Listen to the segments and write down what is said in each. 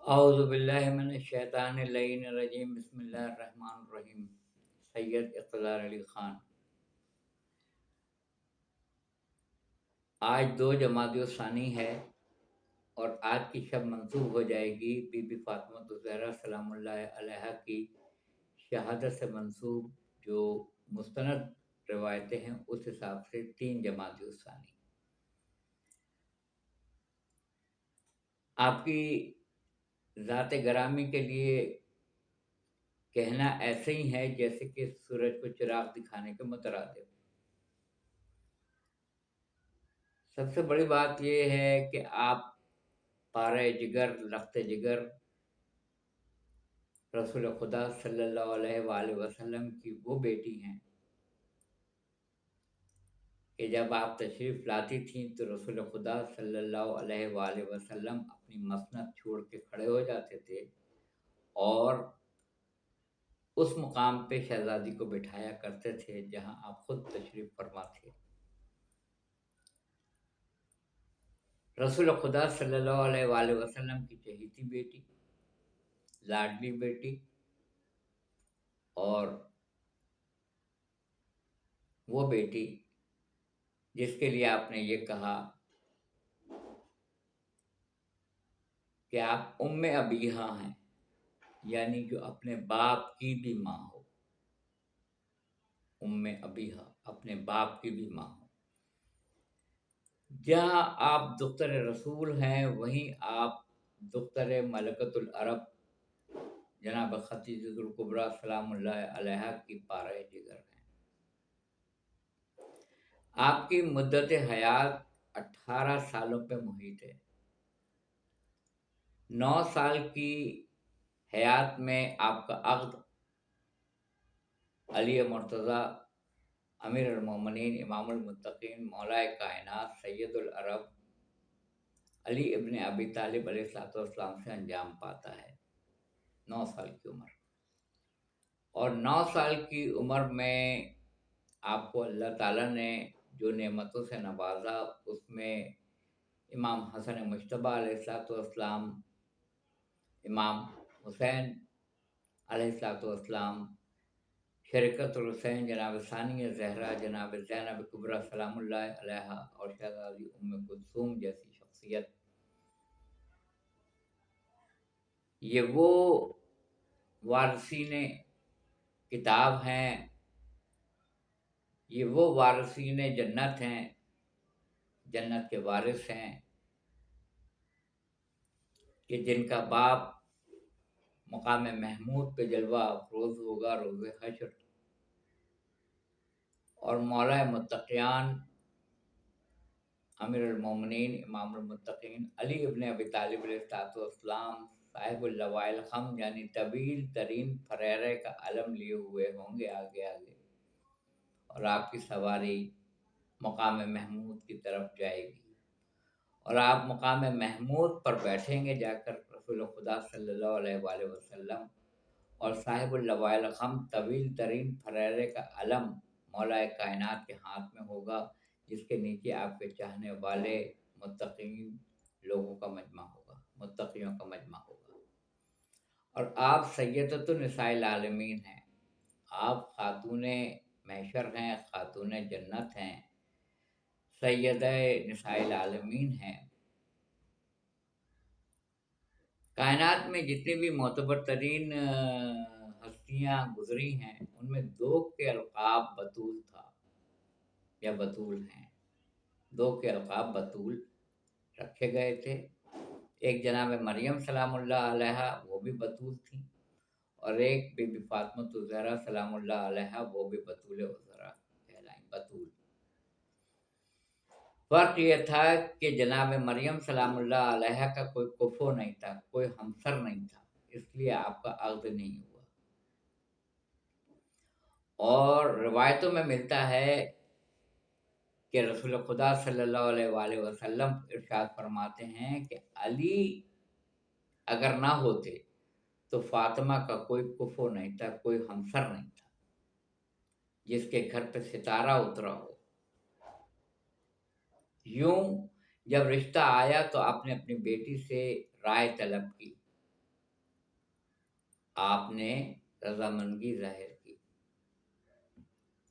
اعوذ باللہ من الشیطان اللعین الرجیم بسم اللہ الرحمن الرحیم۔ سید اقتدار علی خان۔ آج 2 جمادی الثانی ہے اور آج کی شب منسوب ہو جائے گی بی بی فاطمہ الزہرا سلام اللہ علیہا کی شہادت سے منسوب جو مستند روایتیں ہیں اس حساب سے 3 جمادی الثانی۔ آپ کی ذات گرامی کے لیے کہنا ایسے ہی ہے جیسے کہ سورج کو چراغ دکھانے کے مترادف۔ سب سے بڑی بات یہ ہے کہ آپ پارہ جگر لخت جگر رسول خدا صلی اللہ علیہ وآلہ وسلم کی وہ بیٹی ہیں کہ جب آپ تشریف لاتی تھیں تو رسول خدا صلی اللہ علیہ وآلہ وسلم اپنی مسند چھوڑ کے کھڑے ہو جاتے تھے اور اس مقام پہ شہزادی کو بٹھایا کرتے تھے جہاں آپ خود تشریف فرما تھے۔ رسول خدا صلی اللہ علیہ وآلہ وسلم کی چہیتی بیٹی، لاڈلی بیٹی، اور وہ بیٹی جس کے لیے آپ نے یہ کہا کہ آپ ام ابیہا ہیں، یعنی جو اپنے باپ کی بھی ماں ہو۔ ام ابیہا اپنے باپ کی بھی ماں ہو۔ جہاں آپ دختر رسول ہیں وہیں آپ دختر ملکۃ العرب جناب خدیجہ الکبریٰ سلام اللہ علیہا کی پارہ جگر ہیں۔ آپ کی مدت حیات 18 سالوں پہ محیط ہے۔ 9 سال کی حیات میں آپ کا عقد علی مرتضیٰ امیر المومنین امام المتقین مولا کائنات سید العرب علی ابن ابی طالب علیہ السلام سے انجام پاتا ہے۔ 9 سال کی عمر، اور 9 سال کی عمر میں آپ کو اللہ تعالیٰ نے جو نعمتوں سے نوازا اس میں امام حسن مجتبیٰ علیہ السلام، امام حسین علیہ السلام، شریکت الحسین جناب ثانیہ زہرا جناب زینب کبریٰ سلام اللہ علیہا اور شہزادی ام کلثوم جیسی شخصیت، یہ وہ وارثین کتاب ہیں، یہ وہ وارثین جنت ہیں، جنت کے وارث ہیں کہ جن کا باپ مقام محمود پہ جلوہ افروز ہوگا روز حشر، اور مولا متقیان امیر المومنین امام المتقین علی ابن ابی طالب علیہ السلام صاحب اللواء الخم یعنی طویل ترین فریرے کا علم لیے ہوئے ہوں گے آگے آگے، اور آپ کی سواری مقام محمود کی طرف جائے گی، اور آپ مقام محمود پر بیٹھیں گے جا کر رسول خدا صلی اللہ علیہ وآلہ وسلم، اور صاحب اللواء الخم طویل ترین فریرے کا علم مولا کائنات کے ہاتھ میں ہوگا، جس کے نیچے آپ کے چاہنے والے متقین لوگوں کا مجمع ہوگا، متقیوں کا مجمع ہوگا، اور آپ سیدۃ النساء العالمین ہیں، آپ خاتون محشر ہیں، خاتون جنت ہیں، سیدہ نساء العالمین ہیں۔ کائنات میں جتنی بھی معتبر ترین ہستیاں گزری ہیں ان میں 2 کے القاب بطول تھا یا بطول ہیں، 2 کے القاب بطول رکھے گئے تھے۔ ایک جناب مریم سلام اللہ علیہا وہ بھی بطول تھیں، اور ایک بی بی فاطمہ الزہرا سلام اللہ علیہا وہ بھی بطول عذرا کہلائیں، بطول۔ فرق یہ تھا کہ جناب مریم سلام اللہ علیہا کا کوئی کفو نہیں تھا، کوئی ہمسر نہیں تھا، اس لیے آپ کا عقد نہیں ہوا۔ اور روایتوں میں ملتا ہے کہ رسول خدا صلی اللہ علیہ وآلہ وسلم ارشاد فرماتے ہیں کہ علی اگر نہ ہوتے تو فاطمہ کا کوئی کفو نہیں تھا، کوئی ہمسر نہیں تھا جس کے گھر پہ ستارہ اترا ہو۔ یوں جب رشتہ آیا تو آپ نے اپنی بیٹی سے رائے طلب کی آپ نے رضامندگی ظاہر کی،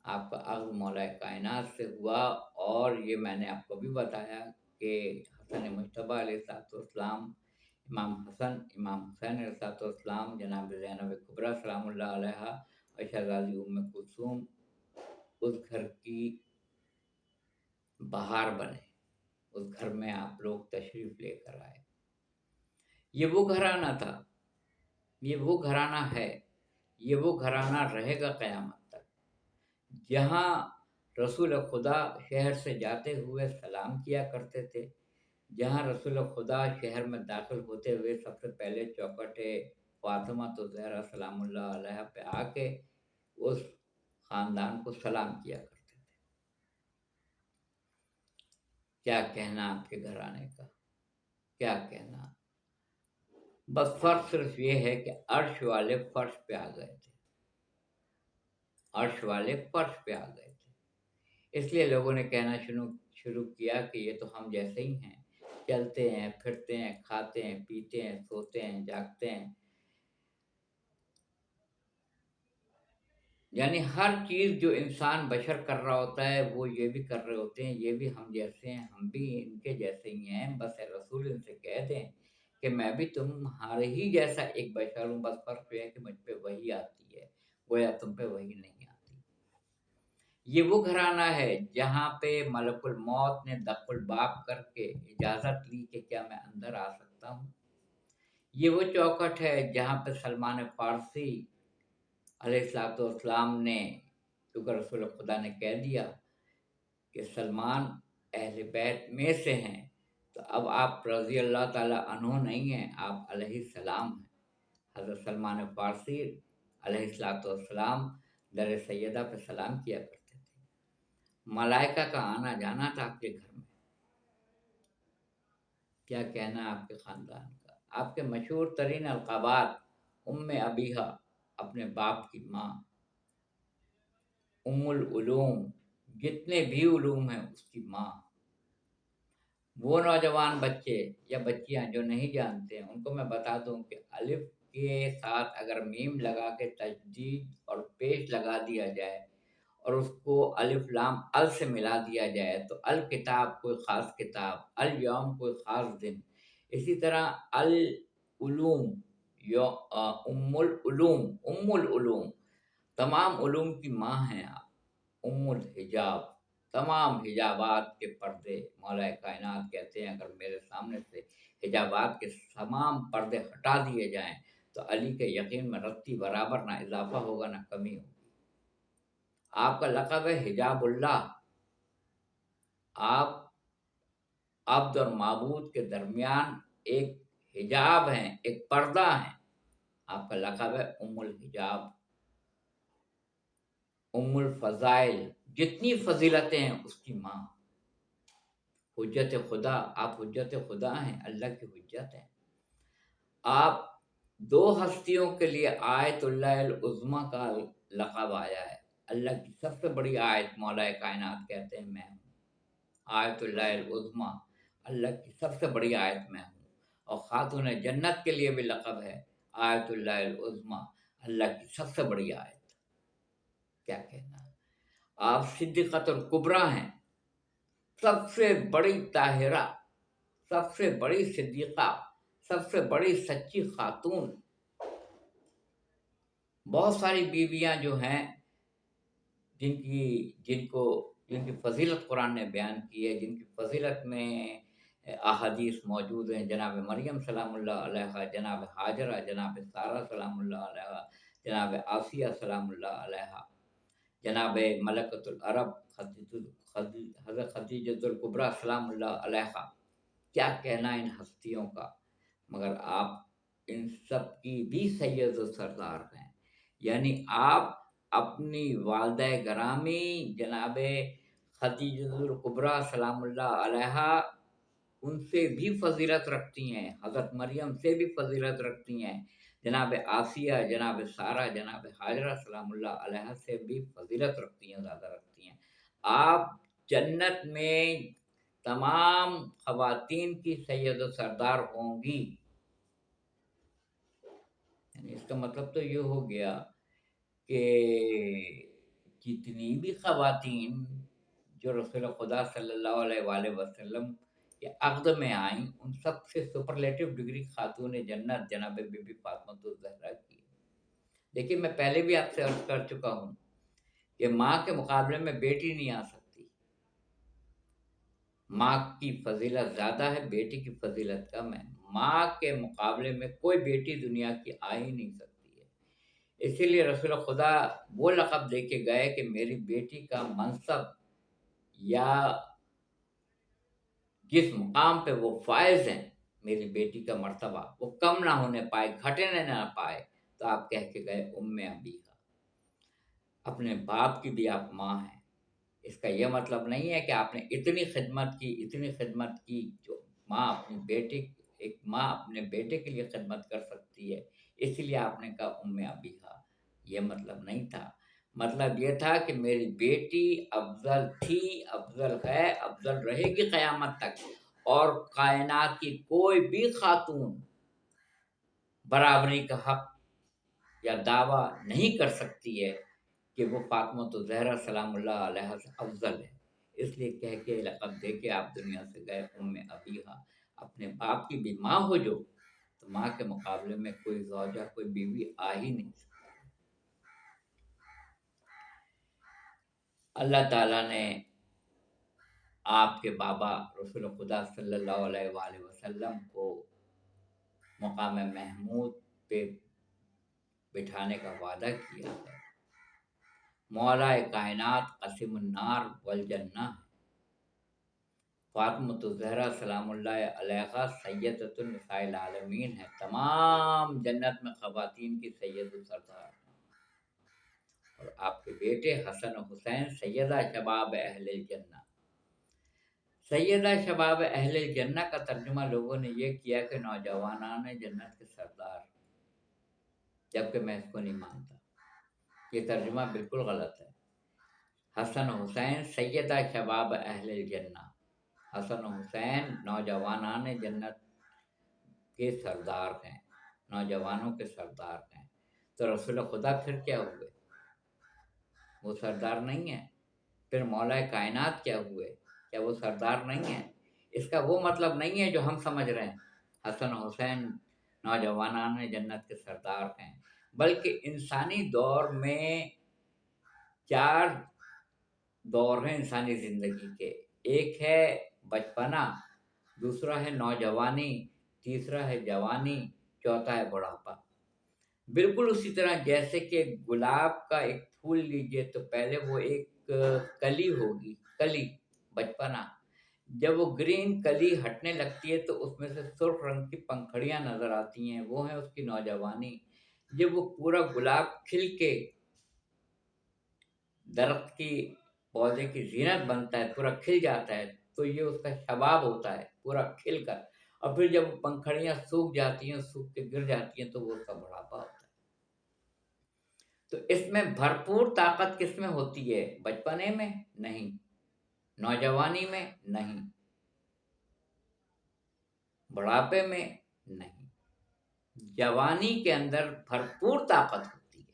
آپ کا عقد مولا کائنات سے ہوا، اور یہ میں نے آپ کو بھی بتایا کہ حسن مجتبیٰ علیہ السلام، امام حسن، امام حسین علیہ السلام، جناب زینب کبریٰ سلام اللہ علیہا اور شہزادی ام کلثوم اس گھر کی بہار بنے، اس گھر میں آپ لوگ تشریف لے کر آئے۔ یہ وہ گھرانہ تھا، یہ وہ گھرانہ ہے، یہ وہ گھرانہ رہے گا قیامت تک، جہاں رسول خدا شہر سے جاتے ہوئے سلام کیا کرتے تھے، جہاں رسول خدا شہر میں داخل ہوتے ہوئے سب سے پہلے چوکھٹ فاطمہ تو زہرا سلام اللہ علیہ پہ آ کے اس خاندان کو سلام کیا کرتے تھے۔ کیا کہنا آپ کے گھرانے کا، کیا کہنا، بس فرق صرف یہ ہے کہ عرش والے فرش پہ آ گئے تھے، عرش والے فرش پہ آ گئے تھے، اس لیے لوگوں نے کہنا شروع کیا کہ یہ تو ہم جیسے ہی ہیں، چلتے ہیں، پھرتے ہیں، کھاتے ہیں، پیتے ہیں، سوتے ہیں، جاگتے ہیں، یعنی ہر چیز جو انسان بشر کر رہا ہوتا ہے وہ یہ بھی کر رہے ہوتے ہیں، یہ بھی ہم جیسے ہیں، ہم بھی ان کے جیسے ہی ہیں، بس اے رسول ان سے کہہ دیں کہ میں بھی تمہارے ہی جیسا ایک بشر ہوں، بس فرق یہ ہے کہ مجھ پہ وہی آتی ہے، گویا تم پہ وہی نہیں آتی۔ یہ وہ گھرانہ ہے جہاں پہ ملک الموت نے دق الباب کر کے اجازت لی کہ کیا میں اندر آ سکتا ہوں۔ یہ وہ چوکھٹ ہے جہاں پہ سلمان فارسی علیہ السلام نے، کیونکہ رسول خدا نے کہہ دیا کہ سلمان اہل بیت میں سے ہیں، تو اب آپ رضی اللہ تعالیٰ عنہ نہیں ہیں، آپ علیہ السلام ہیں۔ حضرت سلمان فارسی علیہ السلام در سیدہ پہ سلام کیا کرتے تھے، ملائکہ کا آنا جانا تھا آپ کے گھر میں۔ کیا کہنا آپ کے خاندان کا، آپ کے مشہور ترین القابات، ام ابیہا اپنے باپ کی ماں، ام العلوم جتنے بھی علوم ہیں اس کی ماں۔ وہ نوجوان بچے یا بچیاں جو نہیں جانتے ہیں ان کو میں بتا دوں کہ الف کے ساتھ اگر میم لگا کے تجدید اور پیش لگا دیا جائے اور اس کو الف لام ال سے ملا دیا جائے تو الکتاب کوئی خاص کتاب، الیوم کوئی خاص دن، اسی طرح العلوم ام العلوم، ام العلوم تمام علوم کی ماں ہیں آپ، ام الحجاب، تمام حجابات کے پردے، مولا کائنات کہتے ہیں اگر میرے سامنے سے حجابات کے تمام پردے ہٹا دیے جائیں تو علی کے یقین میں رتی برابر نہ اضافہ ہوگا نہ کمی ہوگی۔ آپ کا لقب ہے حجاب اللہ، آپ عبد اور معبود کے درمیان ایک حجاب ہیں، ایک پردہ ہیں، آپ کا لقب ہے ام الحجاب، ام الفضائل، جتنی فضیلتیں ہیں اس کی ماں، حجت خدا، آپ حجت خدا ہیں، اللہ کی حجت ہیں۔ آپ دو ہستیوں کے لیے آیت اللہ العظمیٰ کا لقب آیا ہے، اللہ کی سب سے بڑی آیت مولا کائنات کہتے ہیں میں ہوں، آیت اللہ العظمیٰ، اللہ کی سب سے بڑی آیت میں ہوں، اور خاتون جنت کے لیے بھی لقب ہے آیت اللہ العظمیٰ، اللہ کی سب سے بڑی آیت۔ کیا کہنا، آپ صدیقۃ الکبریٰ ہیں، سب سے بڑی طاہرہ، سب سے بڑی صدیقہ، سب سے بڑی سچی خاتون۔ بہت ساری بیویاں جو ہیں جن کی فضیلت قرآن نے بیان کی ہے، جن کی فضیلت میں احادیث موجود ہیں، جناب مریم سلام اللہ علیہا، جناب ہاجرہ، جناب سارہ سلام اللہ علیہا، جناب آسیہ سلام اللہ علیہا، جناب ملکۃ العرب حضرت خدیجۃ الکبریٰ سلام اللہ علیہا۔ کیا کہنا ان ہستیوں کا، مگر آپ ان سب کی بھی سید و سردار ہیں، یعنی آپ اپنی والدہ گرامی جناب خدیجۃ الکبریٰ سلام اللہ علیہا ان سے بھی فضیلت رکھتی ہیں، حضرت مریم سے بھی فضیلت رکھتی ہیں، جناب آسیہ، جناب سارہ، جناب ہاجرہ سلام اللہ علیہ سے بھی فضیلت رکھتی ہیں، زیادہ رکھتی ہیں۔ آپ جنت میں تمام خواتین کی سید و سردار ہوں گی، یعنی اس اس کا مطلب تو یہ ہو گیا کہ جتنی بھی خواتین جو رسول خدا صلی اللہ علیہ وآلہ وسلم کے عقد میں آئیں، ان سب سے سپرلیٹو ڈگری خاتون جنت جناب بی بی فاطمہ الزہرا کی۔ لیکن میں پہلے بھی آپ سے عرض کر چکا ہوں کہ ماں کے مقابلے میں بیٹی نہیں آ سکتی۔ ماں کی فضیلت زیادہ ہے، بیٹی کی فضیلت کم ہے۔ ماں کے مقابلے میں کوئی بیٹی دنیا کی آ ہی نہیں سکتی ہے۔ اسی لیے رسول خدا وہ لقب دے کے گئے کہ میری بیٹی کا منصب یا جس مقام پہ وہ فائز ہیں، میری بیٹی کا مرتبہ وہ کم نہ ہونے پائے، گھٹنے نہ پائے۔ تو آپ کہہ کے گئے ام ابیہا، اپنے باپ کی بھی آپ ماں ہیں۔ اس کا یہ مطلب نہیں ہے کہ آپ نے اتنی خدمت کی جو ماں اپنی بیٹی، ایک ماں اپنے بیٹے کے لیے خدمت کر سکتی ہے، اسی لیے آپ نے کہا ام ابیہا۔ یہ مطلب نہیں تھا۔ مطلب یہ تھا کہ میری بیٹی افضل تھی، افضل ہے، افضل رہے گی قیامت تک، اور کائنات کی کوئی بھی خاتون برابری کا حق یا دعویٰ نہیں کر سکتی ہے کہ وہ فاطمہ الزہرا سلام اللہ علیہ سے افضل ہے۔ اس لیے کہہ کے لقب دے کے آپ دنیا سے گئے ام ابیہا۔ اپنے باپ کی بھی ماں ہو جو، تو ماں کے مقابلے میں کوئی زوجہ، کوئی بیوی آ ہی نہیں سکتی۔ اللہ تعالیٰ نے آپ کے بابا رسول خدا صلی اللہ علیہ وآلہ وسلم کو مقام محمود پہ بٹھانے کا وعدہ کیا ہے۔ مولا کائنات قسم النار والجنہ، فاطمہ الزہرا سلام اللہ علیہا سیدۃ النساء العالمین ہے، تمام جنت میں خواتین کی سید و سردار، اور آپ کے بیٹے حسن و حسین سیدہ شباب اہل الجنہ۔ سیدہ شباب اہل الجنہ کا ترجمہ لوگوں نے یہ کیا کہ نوجوانان جنت کے سردار، جبکہ میں اس کو نہیں مانتا۔ یہ ترجمہ بالکل غلط ہے۔ حسن و حسین سیدہ شباب اہل الجنہ، حسن و حسین نوجوانان جنت کے سردار ہیں، نوجوانوں کے سردار ہیں۔ تو رسول خدا پھر کیا ہوئے؟ وہ سردار نہیں ہیں؟ پھر مولا کائنات کیا ہوئے؟ کیا وہ سردار نہیں ہیں؟ اس کا وہ مطلب نہیں ہے جو ہم سمجھ رہے ہیں، حسن و حسین نوجوانان جنت کے سردار ہیں، بلکہ انسانی دور میں 4 دور ہیں انسانی زندگی کے۔ ایک ہے بچپنا، دوسرا ہے نوجوانی، تیسرا ہے جوانی، چوتھا ہے بڑھاپا۔ بالکل اسی طرح جیسے کہ گلاب کا ایک پھول لیجئے تو پہلے وہ ایک کلی ہوگی، کلی بچپنا، جب وہ گرین کلی ہٹنے لگتی ہے تو اس میں سے سرخ رنگ کی پنکھڑیاں نظر آتی ہیں، وہ ہے اس کی نوجوانی۔ جب وہ پورا گلاب کھل کے درخت کی پودے کی زینت بنتا ہے، پورا کھل جاتا ہے، تو یہ اس کا شباب ہوتا ہے، پورا کھل کر۔ اور پھر جب پنکھڑیاں سوکھ جاتی ہیں، سوکھ کے گر جاتی ہیں، تو وہ اس کا بڑھاپا ہوتا ہے۔ تو اس میں بھرپور طاقت کس میں ہوتی ہے؟ بچپنے میں نہیں، نوجوانی میں نہیں، بڑھاپے میں نہیں، جوانی کے اندر بھرپور طاقت ہوتی ہے،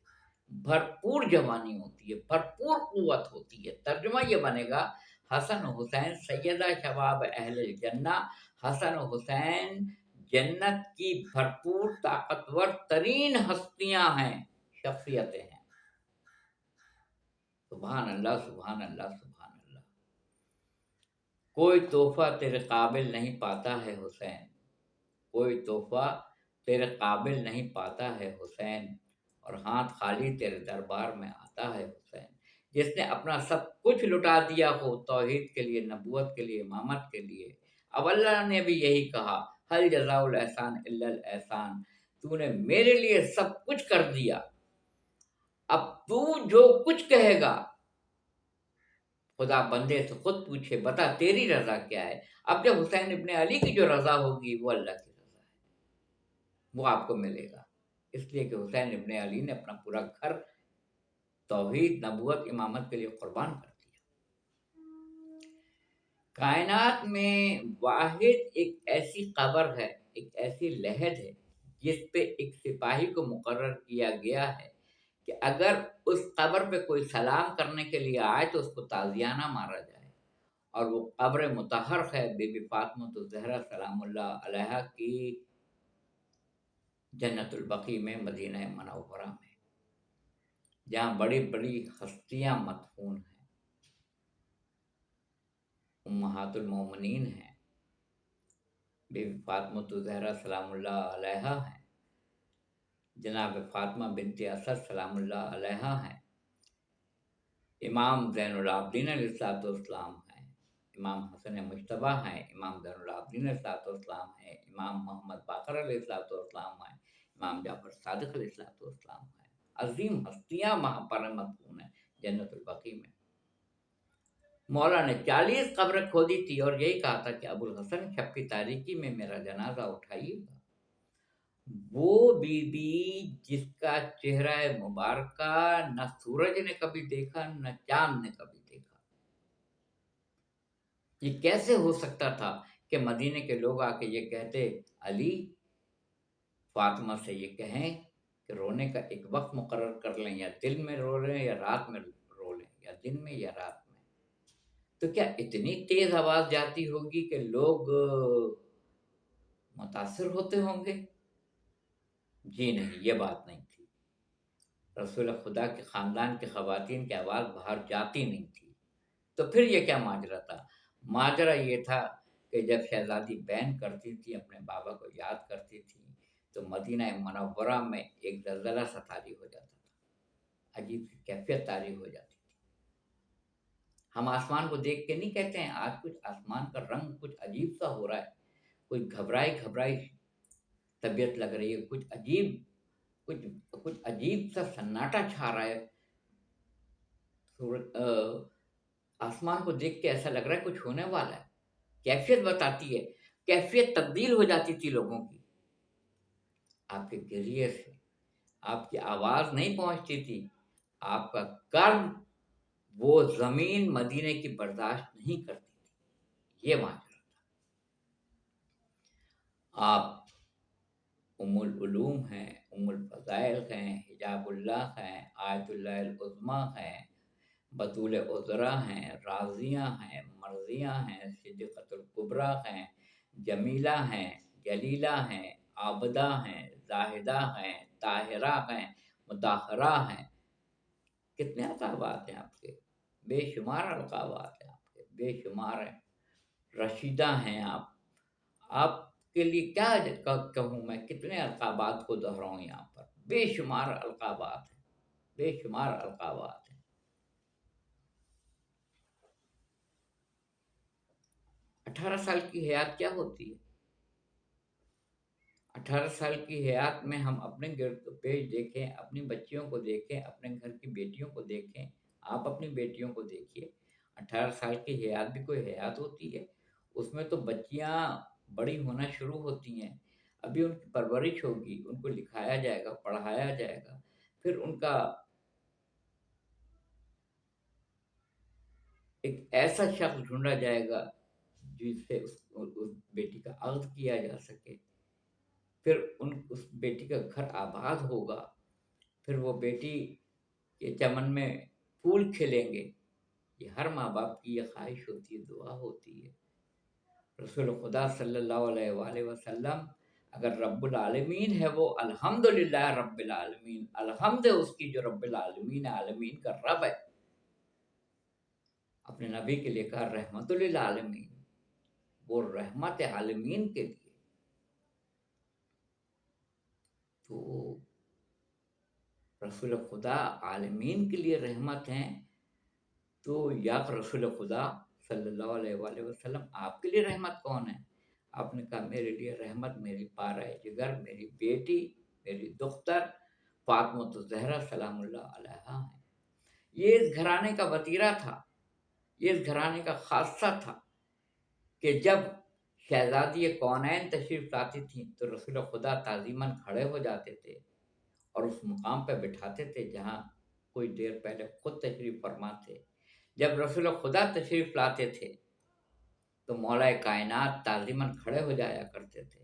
بھرپور جوانی ہوتی ہے، بھرپور قوت ہوتی ہے۔ ترجمہ یہ بنے گا حسن و حسین سیدہ شباب اہل الجنہ، حسن و حسین جنت کی بھرپور طاقتور ترین ہستیاں ہیں، شخصیتیں ہیں۔ سبحان اللہ، سبحان اللہ، سبحان اللہ۔ کوئی تحفہ تیرے قابل نہیں پاتا ہے حسین، کوئی تحفہ تیرے قابل نہیں پاتا ہے حسین، اور ہاتھ خالی تیرے دربار میں آتا ہے حسین۔ جس نے اپنا سب کچھ لٹا دیا ہو توحید کے لیے، نبوت کے لیے، امامت کے لیے۔ اب اللہ نے بھی یہی کہا، حل جزاء الاحسان الا الاحسان، تو نے میرے لیے سب کچھ کر دیا، اب تو جو کچھ کہے گا، خدا بندے سے خود پوچھے بتا تیری رضا کیا ہے۔ اب جب حسین ابن علی کی جو رضا ہوگی وہ اللہ کی رضا ہے، وہ آپ کو ملے گا۔ اس لیے کہ حسین ابن علی نے اپنا پورا گھر توحید، نبوت، امامت کے لیے قربان کر دیا۔ کائنات میں واحد ایک ایسی قبر ہے، ایک ایسی لحد ہے جس پہ ایک سپاہی کو مقرر کیا گیا ہے کہ اگر اس قبر پہ کوئی سلام کرنے کے لیے آئے تو اس کو تازیانہ مارا جائے، اور وہ قبر مطہر ہے بی بی فاطمہ الزہرا سلام اللہ علیہا کی جنت البقیع میں، مدینہ منورہ میں، جہاں بڑی بڑی ہستیاں مدفون ہیں، امہات المومنین ہیں، بی بی فاطمہ الزہرا سلام اللہ علیہا ہیں، جناب فاطمہ بنت اسد سلام اللہ علیہا ہیں، امام زین العابدین علیہ السلام ہیں، امام حسن مجتبیٰ ہیں، امام زین العابدین علیہ السلام ہیں، امام محمد باقر علیہ السلام ہیں، امام جعفر صادق علیہ السلام ہیں، عظیم ہستیاں وہاں پر مدفون ہیں جنت البقیع میں۔ مولا نے 40 قبریں کھودی تھی اور یہی کہا تھا کہ ابو الحسن شب کی تاریکی میں میرا جنازہ اٹھائیے گا۔ وہ بی بی جس کا چہرہ مبارکہ نہ سورج نے کبھی دیکھا نہ چاند نے کبھی دیکھا، یہ کیسے ہو سکتا تھا کہ مدینے کے لوگ آ کے یہ کہتے علی فاطمہ سے یہ کہیں کہ رونے کا ایک وقت مقرر کر لیں، یا دل میں رو لیں یا رات میں رو لیں، یا دن میں یا رات میں، تو کیا اتنی تیز آواز جاتی ہوگی کہ لوگ متاثر ہوتے ہوں گے؟ جی نہیں، یہ بات نہیں تھی۔ رسول خدا کے خاندان کی خواتین کی آواز باہر جاتی نہیں تھی۔ تو پھر یہ کیا ماجرا تھا؟ ماجرا یہ تھا کہ جب شہزادی بین کرتی تھی، اپنے بابا کو یاد کرتی تھی، تو مدینہ منورہ میں ایک زلزلہ سا طاری ہو جاتا تھا، عجیب سی کیفیت طاری ہو جاتی تھی۔ ہم آسمان کو دیکھ کے نہیں کہتے ہیں آج کچھ آسمان کا رنگ کچھ عجیب سا ہو رہا ہے، کوئی گھبرائی طبیعت لگ رہی ہے، کچھ عجیب سا سناٹا چھا رہا ہے، آسمان کو دیکھ کے ایسا لگ رہا ہے کچھ ہونے والا ہے، کیفیت بتاتی ہے، کیفیت تبدیل ہو جاتی تھی لوگوں کی۔ آپ کے گریے سے آپ کی آواز نہیں پہنچتی تھی، آپ کا کرب وہ زمین مدینے کی برداشت نہیں کرتی تھی، یہ ماجرا تھا۔ آپ ام العلوم ہیں، ام الفضائل ہیں، حجاب اللہ ہیں، آیت اللہ العظمیٰ ہیں، بطول عذرا ہیں، راضیہ ہیں، مرضیہ ہیں، صدیقۃ الکبریٰ ہیں، جمیلہ ہیں، جلیلہ ہیں، عابدہ ہیں، زاہدہ ہیں، طاہرہ ہیں، مطہرہ ہیں۔ کتنے القابات ہیں آپ کے، بے شمار القابات ہیں آپ کے، بے شمار ہیں۔ رشیدہ ہیں آپ کے لیے کیا کہوں میں، کتنے القابات کو دہراؤں یہاں پر، بے شمار القابات ہیں، بے شمار القابات ہیں۔ 18 سال کی حیات کیا ہوتی ہے؟ 18 سال کی حیات میں ہم اپنے گرد پیش دیکھیں، اپنی بچیوں کو دیکھیں، اپنے گھر کی بیٹیوں کو دیکھیں، آپ اپنی بیٹیوں کو دیکھیے۔ 18 سال کی حیات بھی کوئی حیات ہوتی ہے؟ اس میں تو بچیاں بڑی ہونا شروع ہوتی ہیں، ابھی ان کی پرورش ہوگی، ان کو لکھایا جائے گا، پڑھایا جائے گا، پھر ان کا ایک ایسا شخص ڈھونڈا جائے گا جس سے اس بیٹی کا عقد کیا جا سکے، پھر اس بیٹی کا گھر آباد ہوگا، پھر وہ بیٹی کے چمن میں پھول کھلیں گے۔ یہ ہر ماں باپ کی یہ خواہش ہوتی ہے، دعا ہوتی ہے۔ رسول خدا صلی اللہ علیہ وآلہ وسلم اگر رب العالمین ہے، وہ الحمدللہ رب العالمین، الحمد ہے اس کی جو رب العالمین عالمین کا رب ہے۔ اپنے نبی کے لیے کہا رحمت للعالمین، وہ رحمت عالمین کے لیے۔ تو رسول خدا عالمین کے لیے رحمت ہیں، تو یا رسول خدا صلی اللہ علیہ وآلہ وسلم آپ کے لیے رحمت کون ہے؟ آپ نے کہا میرے لیے رحمت میری پارہ جگر، میری بیٹی، میری دختر فاطمہ الزہرا سلام اللہ علیہا ہے۔ یہ اس گھرانے کا وطیرہ تھا، یہ اس گھرانے کا خاصہ تھا کہ جب شہزادی کونین تشریف لاتی تھیں تو رسول خدا تعظیماً کھڑے ہو جاتے تھے اور اس مقام پہ بٹھاتے تھے جہاں کوئی دیر پہلے خود تشریف فرما تھے۔ جب رسول خدا تشریف لاتے تھے تو مولا کائنات تعظیماً کھڑے ہو جایا کرتے تھے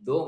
2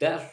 10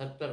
70